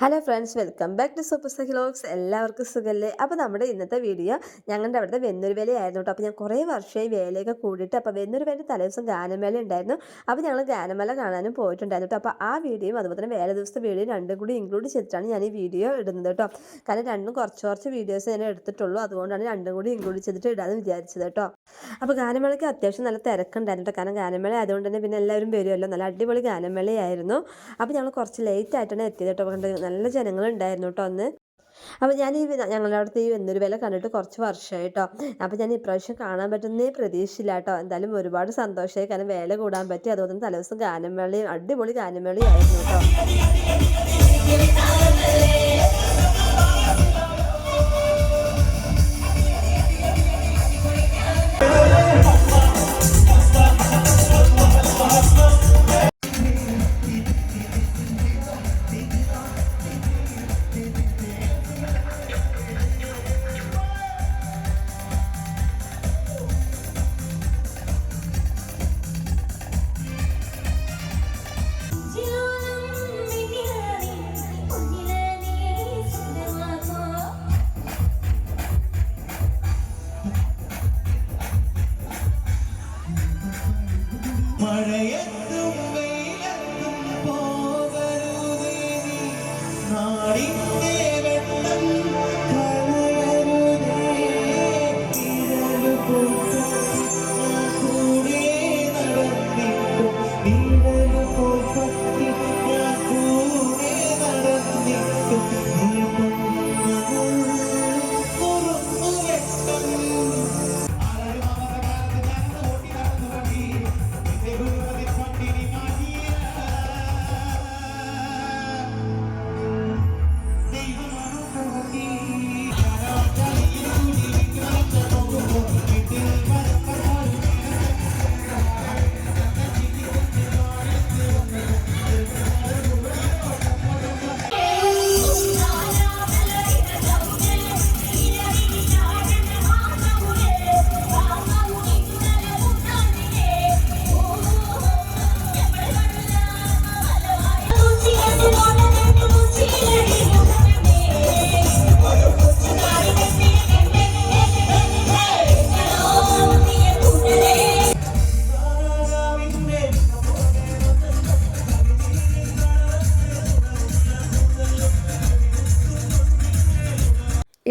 Hello friends, welcome back to super vlogs. എല്ലാവർക്കും സുഖമല്ലേ? അപ്പോൾ നമ്മുടെ ഇന്നത്തെ വീഡിയോ ഞങ്ങളുടെ അവിടുത്തെ വെന്നൂർ വേലയായിരുന്നു കേട്ടോ. അപ്പോൾ ഞാൻ കുറേ വർഷമായി വേലയൊക്കെ കൂടിയിട്ട് അപ്പോൾ വെന്നൂർ വേല തലേദിവസം ഗാനമേള ഉണ്ടായിരുന്നു. അപ്പോൾ ഞങ്ങൾ ഗാനമേള കാണാനും പോയിട്ടുണ്ടായിരുന്നു കേട്ടോ. അപ്പോൾ ആ വീഡിയോയും അതുപോലെ തന്നെ വേല ദിവസത്തെ വീഡിയോയും രണ്ടും കൂടി ഇൻക്ലൂഡ് ചെയ്തിട്ടാണ് ഞാൻ ഈ വീഡിയോ ഇടുന്നത് കേട്ടോ. കാരണം രണ്ടും കുറച്ച് വീഡിയോസ് ഞാൻ എടുത്തിട്ടുള്ളൂ, അതുകൊണ്ടാണ് രണ്ടും കൂടി ഇൻക്ലൂഡ് ചെയ്തിട്ട് ഇടാമെന്ന് വിചാരിച്ചത് കേട്ടോ. അപ്പോൾ ഗാനമേളയ്ക്ക് അത്യാവശ്യം നല്ല തിരക്കുണ്ടായിരുന്നു കേട്ടോ. കാരണം ഗാനമേള ആയതുകൊണ്ട് തന്നെ പിന്നെ എല്ലാവരും വരുമല്ലോ. നല്ല അടിപൊളി ഗാനമേളയായിരുന്നു. അപ്പോൾ ഞങ്ങൾ കുറച്ച് ലേറ്റ് ആയിട്ടാണ് എത്തിയത് കേട്ടോ. നല്ല ജനങ്ങളുണ്ടായിരുന്നു കേട്ടോ അന്ന്. അപ്പോൾ ഞാൻ ഞങ്ങളുടെ അവിടുത്തെ ഈ വെന്നൂർ വേല കണ്ടിട്ട് കുറച്ച് വർഷമായി കേട്ടോ. അപ്പോൾ ഞാൻ ഇപ്രാവശ്യം കാണാൻ പറ്റുന്നേ പ്രതീക്ഷയില്ല കേട്ടോ. എന്തായാലും ഒരുപാട് സന്തോഷമായി, കാരണം വേല കൂടാൻ പറ്റി. അതുപോലെ തന്നെ തലേദിവസം ഗാനമേളയും അടിപൊളി ഗാനമേളയായിരുന്നു കേട്ടോ. മഴയത്തും വെയിലത്തും പോകരുതേ നീ, നാടിന്റെ വെള്ളം കളയരുതേ. ഇരലു പോൽ കൂടെ നടന്നിട്ടും ഇരലു പോൽ പറ്റി ഞാൻ കൂടെ നടന്നിട്ടും നീ തുറന്നു വെട്ടും.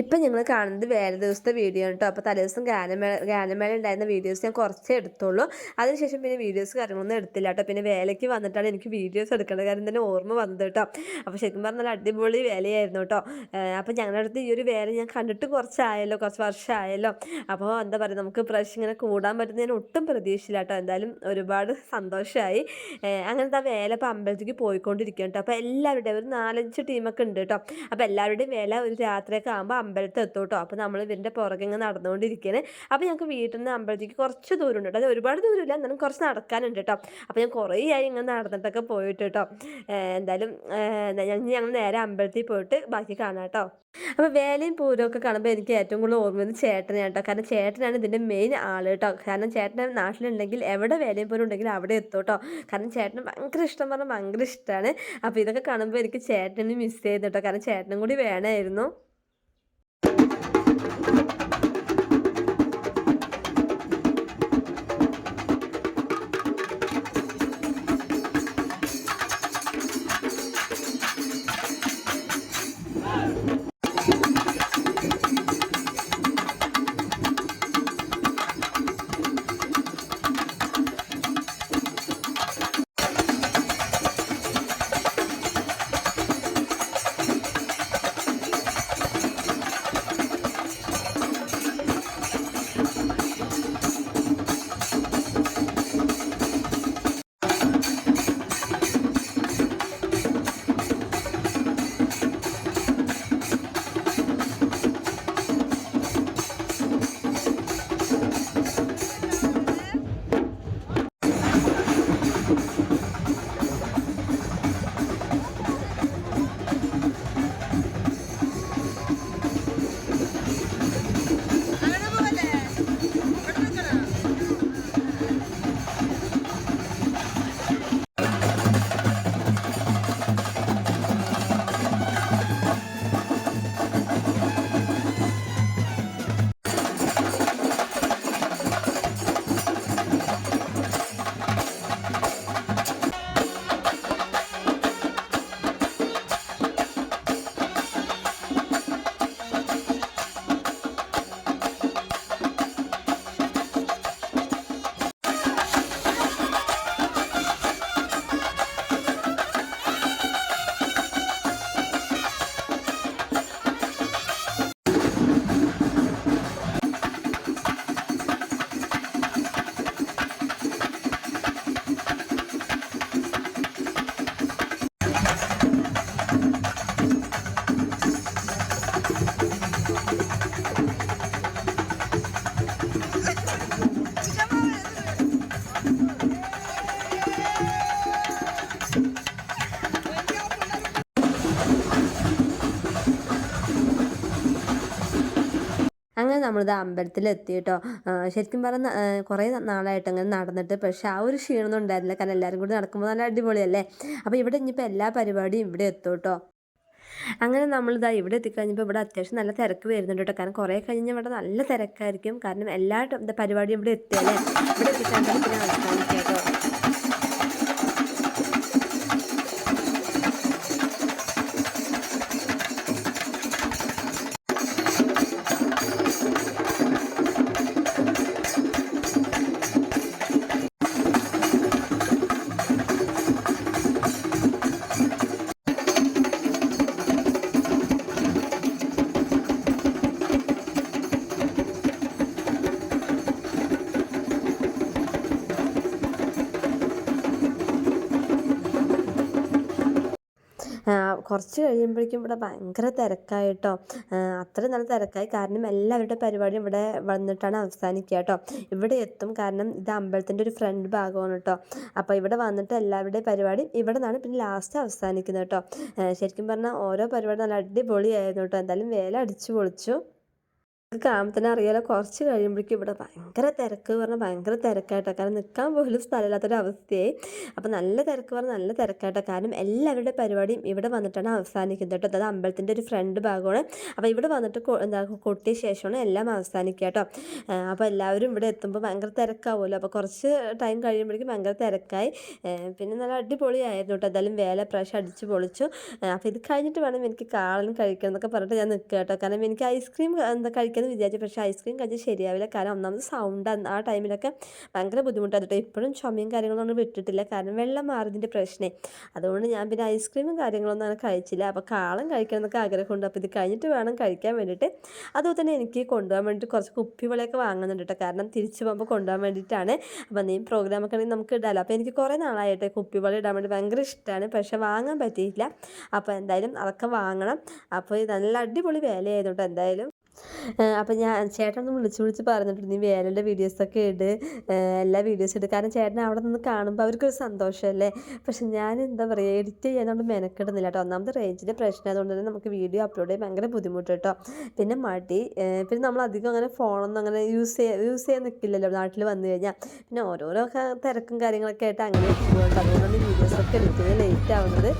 ഇപ്പം ഞങ്ങൾ കാണുന്നത് വേല ദിവസത്തെ വീഡിയോ ആണ് കേട്ടോ. അപ്പോൾ തലേദിവസം ഗാനമേള ഉണ്ടായിരുന്ന വീഡിയോസ് ഞാൻ കുറച്ചേ എടുത്തുള്ളൂ. അതിനുശേഷം പിന്നെ വീഡിയോസ് കാര്യങ്ങളൊന്നും എടുത്തില്ല കേട്ടോ. പിന്നെ വേലയ്ക്ക് വന്നിട്ടാണ് എനിക്ക് വീഡിയോസ് എടുക്കേണ്ട കാര്യം തന്നെ ഓർമ്മ വന്നത് കേട്ടോ. അപ്പോൾ ശരിക്കും പറഞ്ഞാൽ അടിപൊളി വേലയായിരുന്നു കേട്ടോ. അപ്പോൾ ഞങ്ങളുടെ അടുത്ത് ഈ ഒരു വേല ഞാൻ കണ്ടിട്ട് കുറച്ച് വർഷമായല്ലോ. അപ്പോൾ എന്താ പറയുക, നമുക്ക് പ്രാവശ്യം ഇങ്ങനെ കൂടാൻ പറ്റുന്ന ഞാൻ ഒട്ടും പ്രതീക്ഷയില്ല കേട്ടോ. എന്തായാലും ഒരുപാട് സന്തോഷമായി. അങ്ങനത്തെ ആ വേല ഇപ്പോൾ അമ്പലത്തേക്ക് പോയിക്കൊണ്ടിരിക്കുകയാണ് കേട്ടോ. അപ്പോൾ എല്ലാവരുടെയും ഒരു 4-5 ടീമൊക്കെ ഉണ്ട് കേട്ടോ. അപ്പോൾ എല്ലാവരുടെയും വേല ഒരു രാത്രിയൊക്കെ ആകുമ്പോൾ അമ്പലത്തിൽ എത്തും കേട്ടോ. അപ്പോൾ നമ്മൾ ഇവരുടെ പുറകെ ഇങ്ങനെ നടന്നുകൊണ്ടിരിക്കുകയാണ്. അപ്പോൾ ഞങ്ങൾക്ക് വീട്ടിൽ നിന്ന് അമ്പലത്തേക്ക് കുറച്ച് ദൂരമുണ്ട് കേട്ടോ. അത് ഒരുപാട് ദൂരമില്ല, എന്നാലും കുറച്ച് നടക്കാനുണ്ട് കേട്ടോ. അപ്പോൾ ഞാൻ കുറേ ആയി ഇങ്ങനെ നടന്നിട്ടൊക്കെ പോയിട്ട് കേട്ടോ. എന്തായാലും ഞങ്ങൾ നേരെ അമ്പലത്തിൽ പോയിട്ട് ബാക്കി കാണാം കേട്ടോ. അപ്പോൾ വേലയും പൂരമൊക്കെ കാണുമ്പോൾ എനിക്ക് ഏറ്റവും കൂടുതൽ ഓർമ്മ വരുന്നത് ചേട്ടനാണ് കേട്ടോ. കാരണം ചേട്ടനാണ് ഇതിൻ്റെ മെയിൻ ആൾ കേട്ടോ. കാരണം ചേട്ടൻ നാട്ടിലുണ്ടെങ്കിൽ എവിടെ വേലയും പൂരം ഉണ്ടെങ്കിൽ അവിടെ എത്തും കേട്ടോ. കാരണം ചേട്ടന് ഭയങ്കര ഇഷ്ടം പറഞ്ഞാൽ ഭയങ്കര ഇഷ്ടമാണ്. അപ്പോൾ ഇതൊക്കെ കാണുമ്പോൾ എനിക്ക് ചേട്ടനെ മിസ് ചെയ്തു കേട്ടോ. കാരണം ചേട്ടനും കൂടി വേണമായിരുന്നു. അങ്ങനെ നമ്മളിത് അമ്പലത്തിലെത്തി കേട്ടോ. ശരിക്കും പറഞ്ഞാൽ കുറേ നാളായിട്ട് അങ്ങനെ നടന്നിട്ട്, പക്ഷേ ആ ഒരു ക്ഷീണമൊന്നും ഉണ്ടായിരുന്നില്ല. കാരണം എല്ലാവരും കൂടി നടക്കുമ്പോൾ നല്ല അടിപൊളിയല്ലേ. അപ്പോൾ ഇവിടെ ഇനിയിപ്പോൾ എല്ലാ പരിപാടിയും ഇവിടെ എത്തും കേട്ടോ. അങ്ങനെ നമ്മളിതാ ഇവിടെ എത്തിക്കഴിഞ്ഞപ്പോൾ ഇവിടെ അത്യാവശ്യം നല്ല തിരക്ക് വരുന്നുണ്ട് കേട്ടോ. കാരണം കുറേ കഴിഞ്ഞ് ഇവിടെ നല്ല തിരക്കായിരിക്കും. കാരണം എല്ലാ പരിപാടിയും ഇവിടെ എത്തിയല്ലേ. ഇവിടെ എത്തിക്കഴിഞ്ഞാൽ പിന്നെ അവസാനിക്കാം കേട്ടോ. കുറച്ച് കഴിയുമ്പോഴേക്കും ഇവിടെ ഭയങ്കര തിരക്കായിട്ടോ. അത്രയും നല്ല തിരക്കായി. കാരണം എല്ലാവരുടെ പരിപാടിയും ഇവിടെ വന്നിട്ടാണ് അവസാനിക്കുക കേട്ടോ. ഇവിടെ എത്തും. കാരണം ഇത് അമ്പലത്തിൻ്റെ ഒരു ഫ്രണ്ട് ഭാഗമാണ് കേട്ടോ. അപ്പോൾ ഇവിടെ വന്നിട്ട് എല്ലാവരുടെയും പരിപാടി ഇവിടെ നിന്നാണ് പിന്നെ ലാസ്റ്റ് അവസാനിക്കുന്നത് കേട്ടോ. ശരിക്കും പറഞ്ഞാൽ ഓരോ പരിപാടി നല്ല അടിപൊളിയായിരുന്നു കേട്ടോ. എന്തായാലും വേല അടിച്ചു പൊളിച്ചു. കാണുമ്പോൾ തന്നെ അറിയാലോ, കുറച്ച് കഴിയുമ്പോഴേക്കും ഇവിടെ ഭയങ്കര തിരക്ക് പറഞ്ഞാൽ ഭയങ്കര തിരക്കായിട്ടോ. കാരണം നിൽക്കാൻ പോലും സ്ഥലമില്ലാത്തൊരവസ്ഥയായി. അപ്പോൾ നല്ല തിരക്ക് പറഞ്ഞാൽ നല്ല തിരക്കായിട്ടോ. കാരണം എല്ലാവരുടെ പരിപാടിയും ഇവിടെ വന്നിട്ടാണ് അവസാനിക്കുന്നത് കേട്ടോ. അതായത് അമ്പലത്തിൻ്റെ ഒരു ഫ്രണ്ട് ഭാഗമാണ്. അപ്പോൾ ഇവിടെ വന്നിട്ട് കൊട്ടിയ ശേഷമാണ് എല്ലാം അവസാനിക്കുക കേട്ടോ. അപ്പോൾ എല്ലാവരും ഇവിടെ എത്തുമ്പോൾ ഭയങ്കര തിരക്കാവുമല്ലോ. അപ്പോൾ കുറച്ച് ടൈം കഴിയുമ്പോഴേക്കും ഭയങ്കര തിരക്കായി. പിന്നെ നല്ല അടിപൊളിയായിരുന്നു കേട്ടോ. എന്തായാലും വേല പ്രാവശ്യം അടിച്ച് പൊളിച്ചു. അപ്പോൾ ഇത് കഴിഞ്ഞിട്ട് വേണം എനിക്ക് കാളൻ കഴിക്കണം എന്നൊക്കെ പറഞ്ഞിട്ട് ഞാൻ നിൽക്കുക കേട്ടോ. കാരണം എനിക്ക് ഐസ്ക്രീം കഴിക്കാൻ വിചാരിച്ചു. പക്ഷേ ഐസ്ക്രീം കഴിച്ചാൽ ശരിയാവില്ല. കാരണം ഒന്നാമത് സൗണ്ട് ആ ടൈമിലൊക്കെ ഭയങ്കര ബുദ്ധിമുട്ടായിരുന്നു കേട്ടോ. ഇപ്പോഴും ചുമയും കാര്യങ്ങളൊന്നും വിട്ടിട്ടില്ല. കാരണം വെള്ളം മാറിയതിൻ്റെ പ്രശ്നമേ. അതുകൊണ്ട് ഞാൻ പിന്നെ ഐസ്ക്രീമും കാര്യങ്ങളൊന്നും അങ്ങനെ കഴിച്ചില്ല. അപ്പോൾ കാളം കഴിക്കണം എന്നൊക്കെ ആഗ്രഹമുണ്ട്. അപ്പോൾ ഇത് കഴിഞ്ഞിട്ട് വേണം കഴിക്കാൻ വേണ്ടിയിട്ട്. അതുപോലെ തന്നെ എനിക്ക് കൊണ്ടുപോകാൻ വേണ്ടിയിട്ട് കുറച്ച് കുപ്പിവളയൊക്കെ വാങ്ങുന്നുണ്ട് കേട്ടോ. കാരണം തിരിച്ചു പോകുമ്പോൾ കൊണ്ടുപോകാൻ വേണ്ടിയിട്ടാണ്. അപ്പോൾ നീ പ്രോഗ്രാമൊക്കെ ആണെങ്കിൽ നമുക്ക് ഇടാമല്ലോ. അപ്പോൾ എനിക്ക് കുറേ നാളായിട്ട് കുപ്പിവള ഇടാൻ വേണ്ടി ഭയങ്കര ഇഷ്ടമാണ്. പക്ഷേ വാങ്ങാൻ പറ്റിയില്ല. അപ്പോൾ എന്തായാലും അതൊക്കെ വാങ്ങണം. അപ്പോൾ നല്ല അടിപൊളി വേലയായിരുന്നു കേട്ടോ. എന്തായാലും അപ്പോൾ ഞാൻ ചേട്ടനൊന്ന് വിളിച്ച് പറഞ്ഞിട്ടുണ്ട്, നീ വേലയുടെ വീഡിയോസൊക്കെ ഇട്, എല്ലാ വീഡിയോസും ഇട്. കാരണം ചേട്ടൻ അവിടെ നിന്ന് കാണുമ്പോൾ അവർക്കൊരു സന്തോഷമല്ലേ. പക്ഷെ ഞാൻ എന്താ പറയുക, എഡിറ്റ് ചെയ്യാനോണ്ട് മെനക്കെടുന്നില്ല കേട്ടോ. ഒന്നാമത് റേഞ്ചിൻ്റെ പ്രശ്നം ആയതുകൊണ്ട് തന്നെ നമുക്ക് വീഡിയോ അപ്ലോഡ് ചെയ്യാൻ ഭയങ്കര ബുദ്ധിമുട്ട് കേട്ടോ. പിന്നെ മടി. പിന്നെ നമ്മൾ അധികം അങ്ങനെ ഫോണൊന്നും അങ്ങനെ യൂസ് ചെയ്യാൻ നിൽക്കില്ലല്ലോ നാട്ടിൽ വന്നു കഴിഞ്ഞാൽ. പിന്നെ ഓരോരോ തിരക്കും കാര്യങ്ങളൊക്കെ ആയിട്ട് അങ്ങനെ പോകുന്നുണ്ട്. അതുകൊണ്ടാണ് വീഡിയോസൊക്കെ എഡിറ്റ് ചെയ്യാൻ ലേറ്റ് ആവുന്നത്.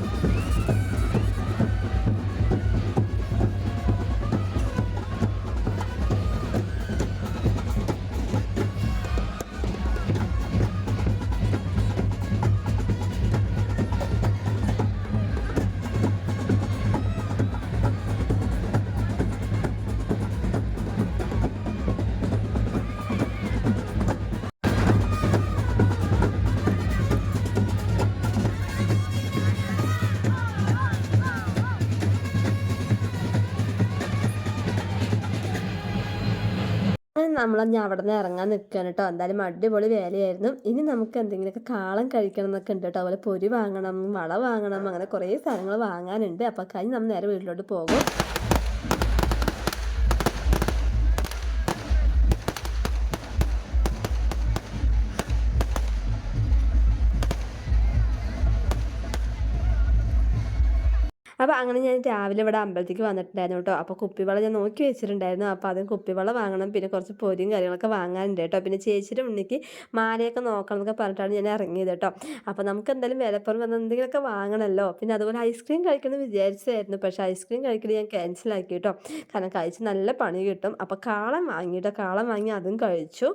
നമ്മൾ ഞാൻ അവിടെ നിന്ന് ഇറങ്ങാൻ നിൽക്കുകയാണ് കേട്ടോ. എന്തായാലും അടിപൊളി വേലയായിരുന്നു. ഇനി നമുക്ക് എന്തെങ്കിലുമൊക്കെ കാളം കഴിക്കണം എന്നൊക്കെ ഉണ്ട് കേട്ടോ. അതുപോലെ പൊരി വാങ്ങണം, വള വാങ്ങണം, അങ്ങനെ കുറേ സാധനങ്ങൾ വാങ്ങാനുണ്ട്. അപ്പോൾ കഴിഞ്ഞ് നമ്മൾ നേരെ വീട്ടിലോട്ട് പോകും. അപ്പോൾ അങ്ങനെ ഞാൻ രാവിലെ ഇവിടെ അമ്പലത്തേക്ക് വന്നിട്ടുണ്ടായിരുന്നു കേട്ടോ. അപ്പോൾ കുപ്പിവള ഞാൻ നോക്കി വെച്ചിട്ടുണ്ടായിരുന്നു. അപ്പോൾ അതും കുപ്പിവള വാങ്ങണം, പിന്നെ കുറച്ച് പൊരിയും കാര്യങ്ങളൊക്കെ വാങ്ങാനുണ്ട് കേട്ടോ. പിന്നെ ചേച്ചിയുടെ ഉണ്ണിക്ക് മാലയൊക്കെ നോക്കണം എന്നൊക്കെ പറഞ്ഞിട്ടാണ് ഞാൻ ഇറങ്ങിയത് കേട്ടോ. അപ്പോൾ നമുക്ക് എന്തായാലും വിലപ്പുറം വന്ന് എന്തെങ്കിലുമൊക്കെ വാങ്ങണമല്ലോ. പിന്നെ അതുപോലെ ഐസ്ക്രീം കഴിക്കണമെന്ന് വിചാരിച്ചായിരുന്നു. പക്ഷേ ഐസ്ക്രീം കഴിക്കൽ ഞാൻ ക്യാൻസലാക്കി കേട്ടോ. കാരണം കഴിച്ച് നല്ല പണി കിട്ടും. അപ്പോൾ കാളം വാങ്ങിയിട്ടോ. കാളം വാങ്ങി അതും കഴിച്ചു.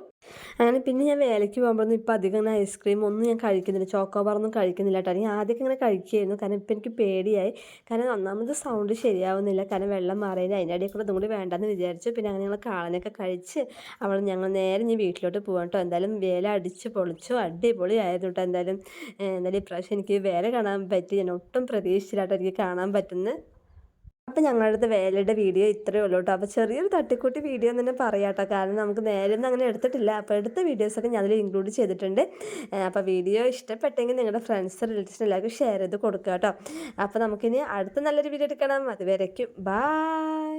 അങ്ങനെ പിന്നെ ഞാൻ വേലയ്ക്ക് പോകുമ്പോഴൊന്നും ഇപ്പോൾ അധികം അങ്ങനെ ഐസ്ക്രീം ഒന്നും ഞാൻ കഴിക്കുന്നില്ല. ചോക്കോബാറൊന്നും കഴിക്കുന്നില്ല കേട്ടോ. ഞാൻ ആദ്യമൊക്കെ ഇങ്ങനെ കഴിക്കുമായിരുന്നു. കാരണം ഇപ്പം എനിക്ക് പേടിയായി. കാരണം ഒന്നാമത് സൗണ്ട് ശരിയാവുന്നില്ല. കാരണം വെള്ളം മാറിയതിന് അതിൻ്റെ ഇടയിൽ കൂടെ ഇതും കൂടി വേണ്ടെന്ന് വിചാരിച്ചു. പിന്നെ അങ്ങനെ ഞങ്ങൾ കാളനൊക്കെ കഴിച്ച് അവിടെ ഞങ്ങൾ നേരെ ഇനി വീട്ടിലോട്ട് പോകാം കേട്ടോ. എന്തായാലും വേല അടിച്ച് പൊളിച്ചു, അടിപൊളിയായിരുന്നു കേട്ടോ. എന്തായാലും ഇപ്രാവശ്യം എനിക്ക് വേല കാണാൻ പറ്റി. ഞാൻ ഒട്ടും പ്രതീക്ഷിച്ചില്ലാട്ടോ എനിക്ക് കാണാൻ പറ്റുന്നത്. അപ്പോൾ ഞങ്ങളുടെ അടുത്ത് വേലയുടെ വീഡിയോ ഇത്രയേ ഉള്ളൂ കേട്ടോ. അപ്പോൾ ചെറിയൊരു തട്ടിക്കൂട്ടി വീഡിയോ എന്ന് തന്നെ പറയാം കേട്ടോ. കാരണം നമുക്ക് നേരെ ഒന്നും അങ്ങനെ എടുത്തിട്ടില്ല. അപ്പോൾ എടുത്ത വീഡിയോസൊക്കെ ഞാനതിൽ ഇൻക്ലൂഡ് ചെയ്തിട്ടുണ്ട്. അപ്പോൾ വീഡിയോ ഇഷ്ടപ്പെട്ടെങ്കിൽ നിങ്ങളുടെ ഫ്രണ്ട്സ് റിലേറ്റീവ്സിന് എല്ലാവർക്കും ഷെയർ ചെയ്ത് കൊടുക്കുക കേട്ടോ. അപ്പോൾ നമുക്കിനി അടുത്ത നല്ലൊരു വീഡിയോ എടുക്കണം. അതുവരേക്കും ബൈ.